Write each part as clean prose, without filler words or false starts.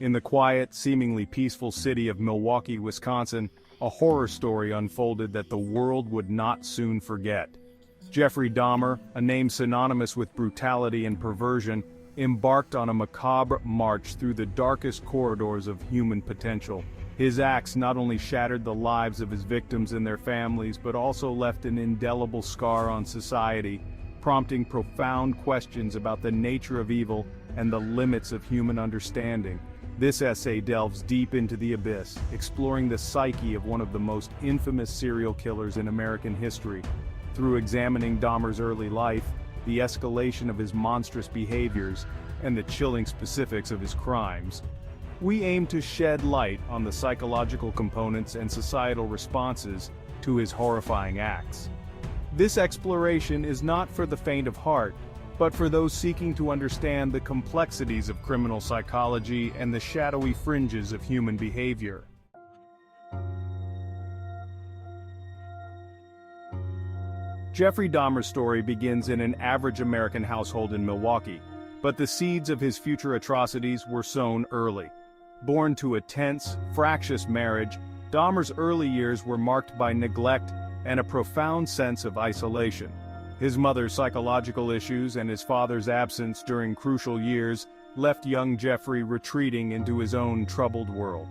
In the quiet, seemingly peaceful city of Milwaukee, Wisconsin, a horror story unfolded that the world would not soon forget. Jeffrey Dahmer, a name synonymous with brutality and perversion, embarked on a macabre march through the darkest corridors of human potential. His acts not only shattered the lives of his victims and their families but also left an indelible scar on society, prompting profound questions about the nature of evil and the limits of human understanding. This essay delves deep into the abyss, exploring the psyche of one of the most infamous serial killers in American history. Through examining Dahmer's early life, the escalation of his monstrous behaviors, and the chilling specifics of his crimes, we aim to shed light on the psychological components and societal responses to his horrifying acts. This exploration is not for the faint of heart, but for those seeking to understand the complexities of criminal psychology and the shadowy fringes of human behavior. Jeffrey Dahmer's story begins in an average American household in Milwaukee, but the seeds of his future atrocities were sown early. Born to a tense, fractious marriage, Dahmer's early years were marked by neglect and a profound sense of isolation. His mother's psychological issues and his father's absence during crucial years left young Jeffrey retreating into his own troubled world.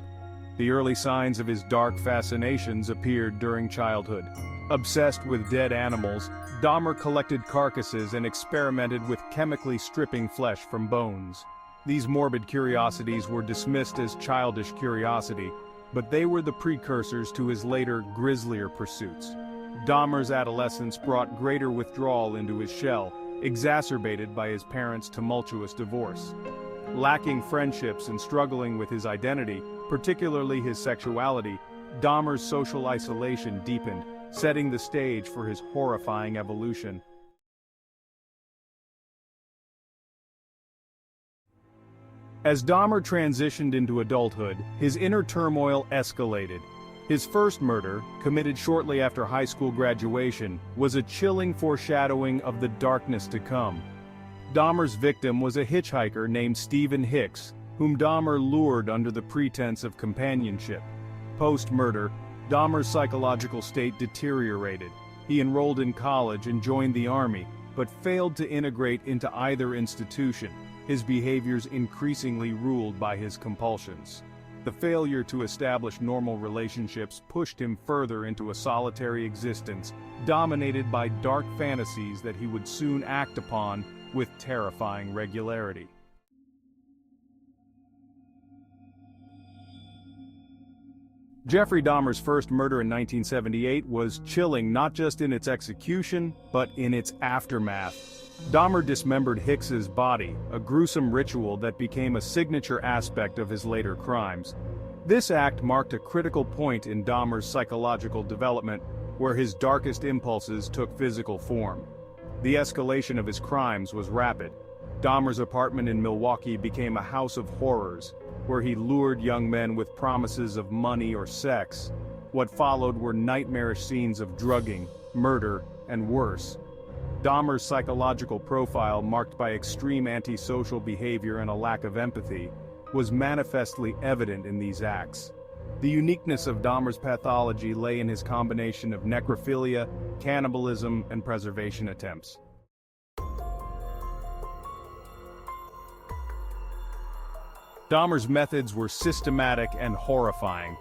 The early signs of his dark fascinations appeared during childhood. Obsessed with dead animals, Dahmer collected carcasses and experimented with chemically stripping flesh from bones. These morbid curiosities were dismissed as childish curiosity, but they were the precursors to his later, grislier pursuits. Dahmer's adolescence brought greater withdrawal into his shell, exacerbated by his parents' tumultuous divorce. Lacking friendships and struggling with his identity, particularly his sexuality, Dahmer's social isolation deepened, setting the stage for his horrifying evolution. As Dahmer transitioned into adulthood, his inner turmoil escalated. His first murder, committed shortly after high school graduation, was a chilling foreshadowing of the darkness to come. Dahmer's victim was a hitchhiker named Stephen Hicks, whom Dahmer lured under the pretense of companionship. Post-murder, Dahmer's psychological state deteriorated. He enrolled in college and joined the army, but failed to integrate into either institution, his behaviors increasingly ruled by his compulsions. The failure to establish normal relationships pushed him further into a solitary existence, dominated by dark fantasies that he would soon act upon with terrifying regularity. Jeffrey Dahmer's first murder in 1978 was chilling not just in its execution, but in its aftermath. Dahmer dismembered Hicks's body, a gruesome ritual that became a signature aspect of his later crimes. This act marked a critical point in Dahmer's psychological development, where his darkest impulses took physical form. The escalation of his crimes was rapid. Dahmer's apartment in Milwaukee became a house of horrors, where he lured young men with promises of money or sex. What followed were nightmarish scenes of drugging, murder, and worse. Dahmer's psychological profile, marked by extreme antisocial behavior and a lack of empathy, was manifestly evident in these acts. The uniqueness of Dahmer's pathology lay in his combination of necrophilia, cannibalism, and preservation attempts. Dahmer's methods were systematic and horrifying.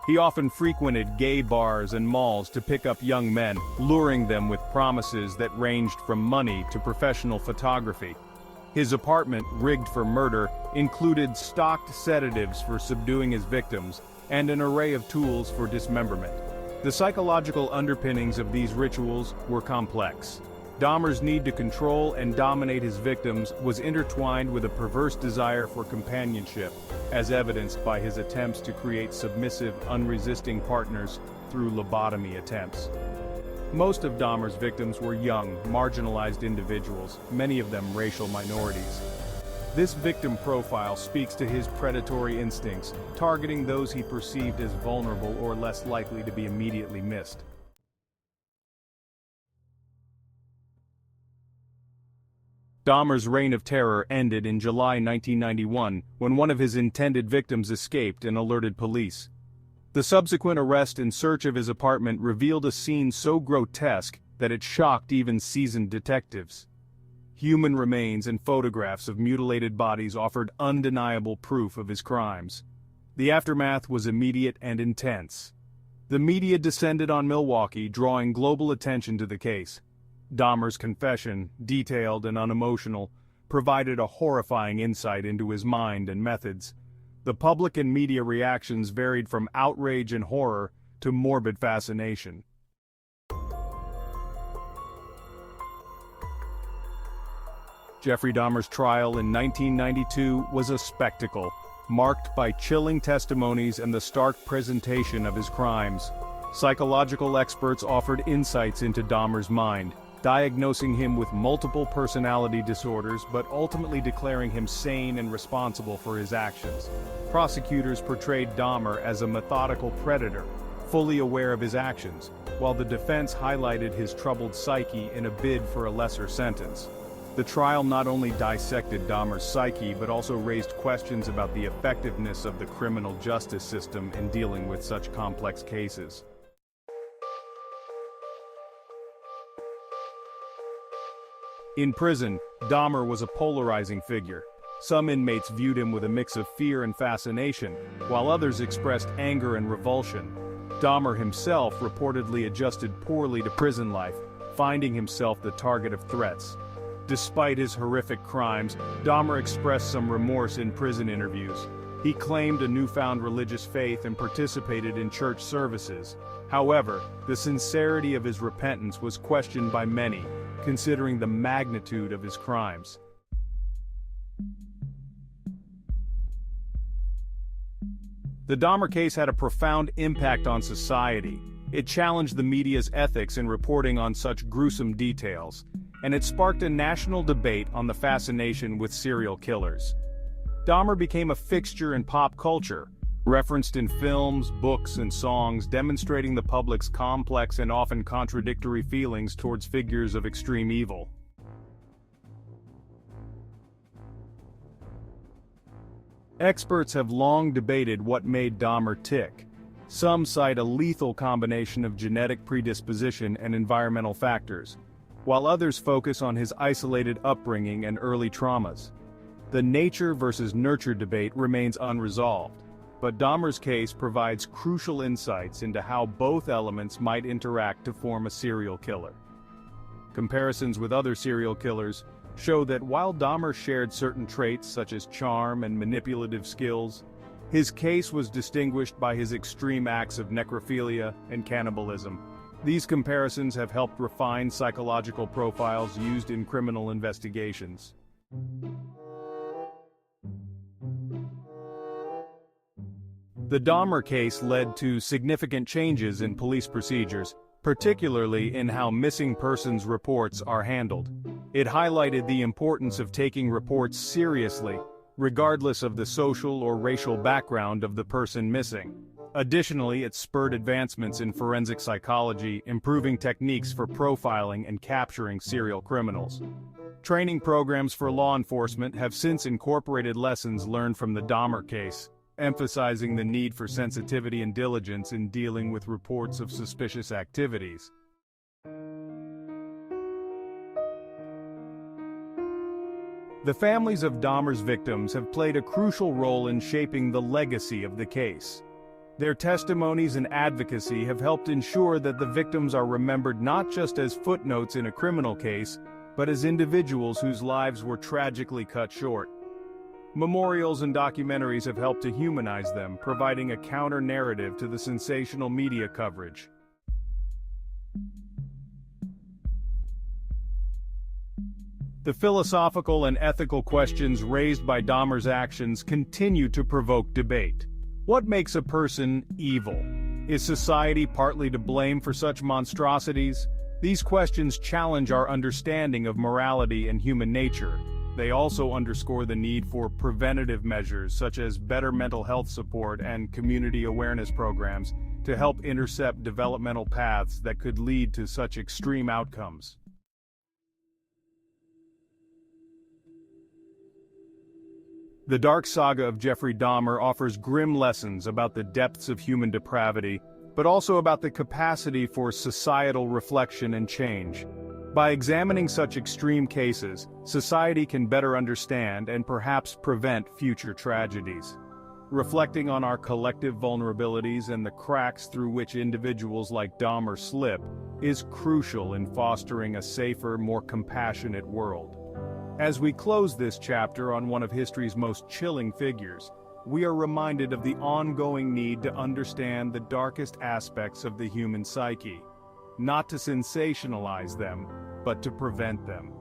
He often frequented gay bars and malls to pick up young men, luring them with promises that ranged from money to professional photography. His apartment, rigged for murder, included stocked sedatives for subduing his victims, and an array of tools for dismemberment. The psychological underpinnings of these rituals were complex. Dahmer's need to control and dominate his victims was intertwined with a perverse desire for companionship, as evidenced by his attempts to create submissive, unresisting partners through lobotomy attempts. Most of Dahmer's victims were young, marginalized individuals, many of them racial minorities. This victim profile speaks to his predatory instincts, targeting those he perceived as vulnerable or less likely to be immediately missed. Dahmer's reign of terror ended in July 1991 when one of his intended victims escaped and alerted police. The subsequent arrest and search of his apartment revealed a scene so grotesque that it shocked even seasoned detectives. Human remains and photographs of mutilated bodies offered undeniable proof of his crimes. The aftermath was immediate and intense. The media descended on Milwaukee, drawing global attention to the case. Dahmer's confession, detailed and unemotional, provided a horrifying insight into his mind and methods. The public and media reactions varied from outrage and horror to morbid fascination. Jeffrey Dahmer's trial in 1992 was a spectacle, marked by chilling testimonies and the stark presentation of his crimes. Psychological experts offered insights into Dahmer's mind, diagnosing him with multiple personality disorders but ultimately declaring him sane and responsible for his actions. Prosecutors portrayed Dahmer as a methodical predator, fully aware of his actions, while the defense highlighted his troubled psyche in a bid for a lesser sentence. The trial not only dissected Dahmer's psyche but also raised questions about the effectiveness of the criminal justice system in dealing with such complex cases. In prison, Dahmer was a polarizing figure. Some inmates viewed him with a mix of fear and fascination, while others expressed anger and revulsion. Dahmer himself reportedly adjusted poorly to prison life, finding himself the target of threats. Despite his horrific crimes, Dahmer expressed some remorse in prison interviews. He claimed a newfound religious faith and participated in church services. However, the sincerity of his repentance was questioned by many, considering the magnitude of his crimes. The Dahmer case had a profound impact on society. It challenged the media's ethics in reporting on such gruesome details, and it sparked a national debate on the fascination with serial killers. Dahmer became a fixture in pop culture, referenced in films, books, and songs, demonstrating the public's complex and often contradictory feelings towards figures of extreme evil. Experts have long debated what made Dahmer tick. Some cite a lethal combination of genetic predisposition and environmental factors, while others focus on his isolated upbringing and early traumas. The nature versus nurture debate remains unresolved, but Dahmer's case provides crucial insights into how both elements might interact to form a serial killer. Comparisons with other serial killers show that while Dahmer shared certain traits such as charm and manipulative skills, his case was distinguished by his extreme acts of necrophilia and cannibalism. These comparisons have helped refine psychological profiles used in criminal investigations. The Dahmer case led to significant changes in police procedures, particularly in how missing persons reports are handled. It highlighted the importance of taking reports seriously, regardless of the social or racial background of the person missing. Additionally, it spurred advancements in forensic psychology, improving techniques for profiling and capturing serial criminals. Training programs for law enforcement have since incorporated lessons learned from the Dahmer case, emphasizing the need for sensitivity and diligence in dealing with reports of suspicious activities. The families of Dahmer's victims have played a crucial role in shaping the legacy of the case. Their testimonies and advocacy have helped ensure that the victims are remembered not just as footnotes in a criminal case, but as individuals whose lives were tragically cut short. Memorials and documentaries have helped to humanize them, providing a counter-narrative to the sensational media coverage. The philosophical and ethical questions raised by Dahmer's actions continue to provoke debate. What makes a person evil? Is society partly to blame for such monstrosities? These questions challenge our understanding of morality and human nature. They also underscore the need for preventative measures such as better mental health support and community awareness programs to help intercept developmental paths that could lead to such extreme outcomes. The dark saga of Jeffrey Dahmer offers grim lessons about the depths of human depravity, but also about the capacity for societal reflection and change. By examining such extreme cases, society can better understand and perhaps prevent future tragedies. Reflecting on our collective vulnerabilities and the cracks through which individuals like Dahmer slip is crucial in fostering a safer, more compassionate world. As we close this chapter on one of history's most chilling figures, we are reminded of the ongoing need to understand the darkest aspects of the human psyche, not to sensationalize them, but to prevent them.